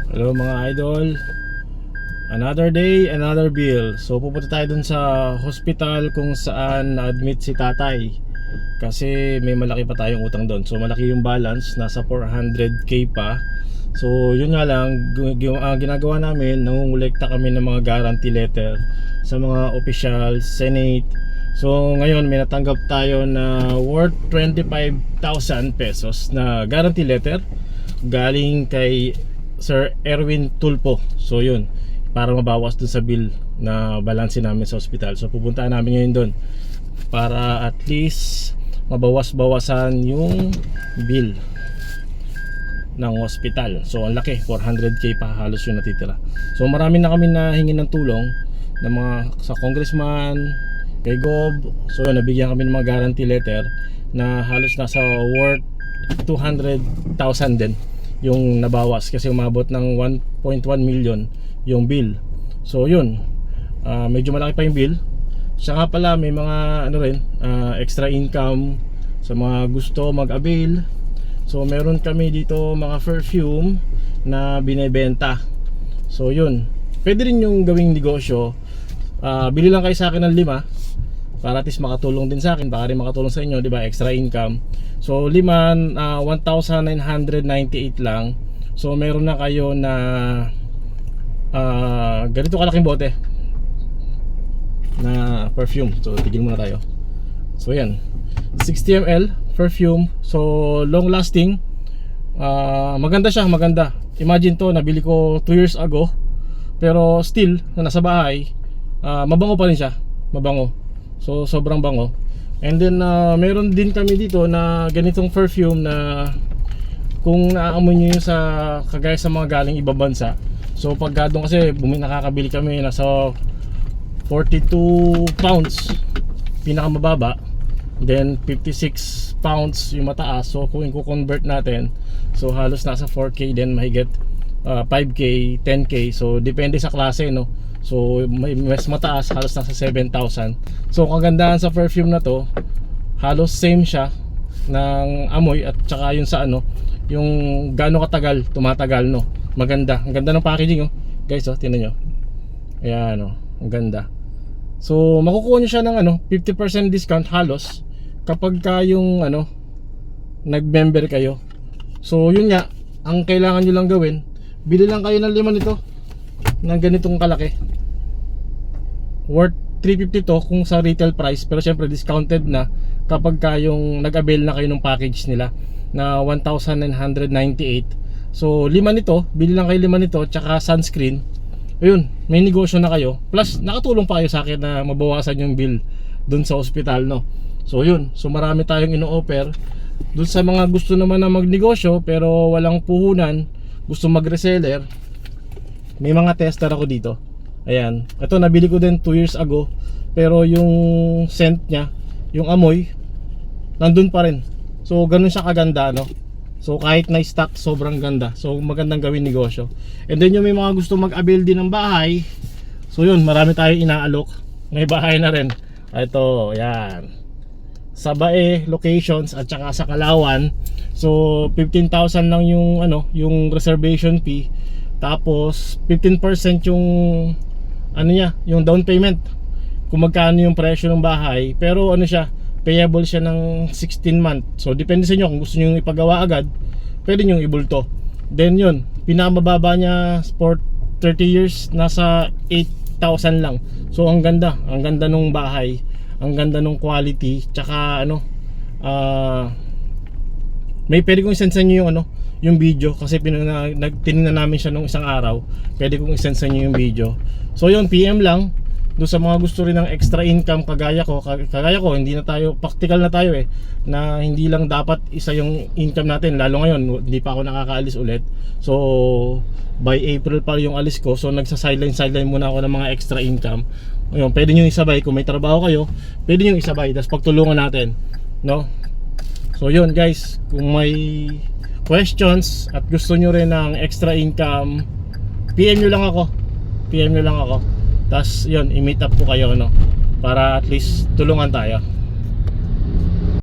Hello mga idol. Another day, another bill. So pupunta tayo dun sa hospital kung saan na-admit si tatay. Kasi may malaki pa tayong utang doon. So malaki yung balance, nasa 400k pa. So yun nga lang, ang ginagawa namin, nangungulekta kami ng mga guarantee letter sa mga official, senate. So ngayon may natanggap tayo na worth 25,000 pesos na guarantee letter galing kay Sir Erwin Tulpo. So yun, para mabawas dun sa bill na balansin namin sa hospital. So pupuntaan namin ngayon dun para at least mabawas-bawasan yung bill ng hospital. So ang laki, 400k pa halos yung natitira. So marami na kami nahingi ng tulong ng mga sa congressman, kay Gob. So nabigyan kami ng mga guarantee letter na halos nasa worth 200,000 din yung nabawas kasi umabot ng 1.1 million yung bill. So yun, medyo malaki pa yung bill. Siya nga pala may mga ano rin, extra income sa mga gusto mag-avail. So meron kami dito mga perfume na binebenta. So yun, pwede rin yung gawing negosyo. Bili lang kayo sa akin ng 5 para at least makatulong din sa akin, baka rin makatulong sa inyo, di ba? Extra income. So 5, 1,998 lang. So meron na kayo na ganito kalaking bote na perfume. So tigil muna tayo. So yan, 60 ml perfume. So long lasting. Maganda siya, maganda. Imagine to, nabili ko 2 years ago. Pero still, na nasa bahay, mabango pa rin siya. Mabango. So sobrang bango. And then meron din kami dito na ganitong perfume na kung naaamoy nyo yun sa kagaya sa mga galing ibang bansa. So pag doon kasi nakakabili kami nasa 42 pounds pinakamababa, then 56 pounds yung mataas. So kung i-convert natin, so halos nasa 4k din, mahigit 5k, 10k. So depende sa klase, no. So mas mataas, halos nasa 7,000. So kagandahan sa perfume na to, halos same siya ng amoy at saka yun sa ano, yung gaano katagal tumatagal, no. Maganda, ang ganda ng packaging, oh. Guys, oh, tingnan nyo. Ayan, oh, ang ganda. So makukuha nyo siya ng ano, 50% discount halos kapag ka yung ano, nag-member kayo. So yun nga, ang kailangan nyo lang gawin, bili lang kayo ng 5 nito na ganitong kalaki, worth 350 to kung sa retail price, pero syempre discounted na kapag yung nag-avail na kayo ng package nila na 1,998. So 5 nito, bili lang kayo 5 nito, tsaka sunscreen. Ayun, may negosyo na kayo, plus nakatulong pa kayo sa akin na mabawasan yung bill dun sa hospital, no. So yun, so marami tayong ino-offer dun sa mga gusto naman na magnegosyo pero walang puhunan, gusto mag-reseller. May mga tester ako dito. Ayan, ito nabili ko din 2 years ago, pero yung scent nya, yung amoy nandun pa rin. So ganun siya kaganda, no. So kahit na stock, sobrang ganda. So magandang gawin negosyo. And then yung may mga gusto mag-avail din ng bahay, so yun, marami tayong inaalok. May bahay na rin. Ito, ayan, sa Bae locations at saka sa Kalawan. So 15,000 lang yung ano, yung reservation fee. Tapos 15% yung ano niya, yung down payment, kung magkano yung presyo ng bahay. Pero ano siya, payable siya ng 16 month. So depende sa inyo kung gusto niyo ipagawa agad, pwede niyo ibulto. Then yun, pinakamababa niya for 30 years nasa 8,000 lang. So ang ganda nung bahay, ang ganda nung quality. Tsaka ano, may pwede kong isend sa inyo yung ano, yung video kasi tinignan namin siya nung isang araw. Pwede kong isend sa inyo yung video. So yun, PM lang doon sa mga gusto rin ng extra income kagaya ko. Hindi na tayo, practical na tayo na hindi lang dapat isa yung income natin. Lalo ngayon, hindi pa ako nakakaalis ulit. So by April pa yung alis ko. So nagsa-sideline muna ako ng mga extra income. Ayun, pwede nyo isabay kung may trabaho kayo, pwede nyo isabay, tapos pagtulungan natin, no. So yun guys, kung may questions at gusto nyo rin ng extra income, PM nyo lang ako. Tapos yun, i-meet up ko kayo, no, para at least tulungan tayo.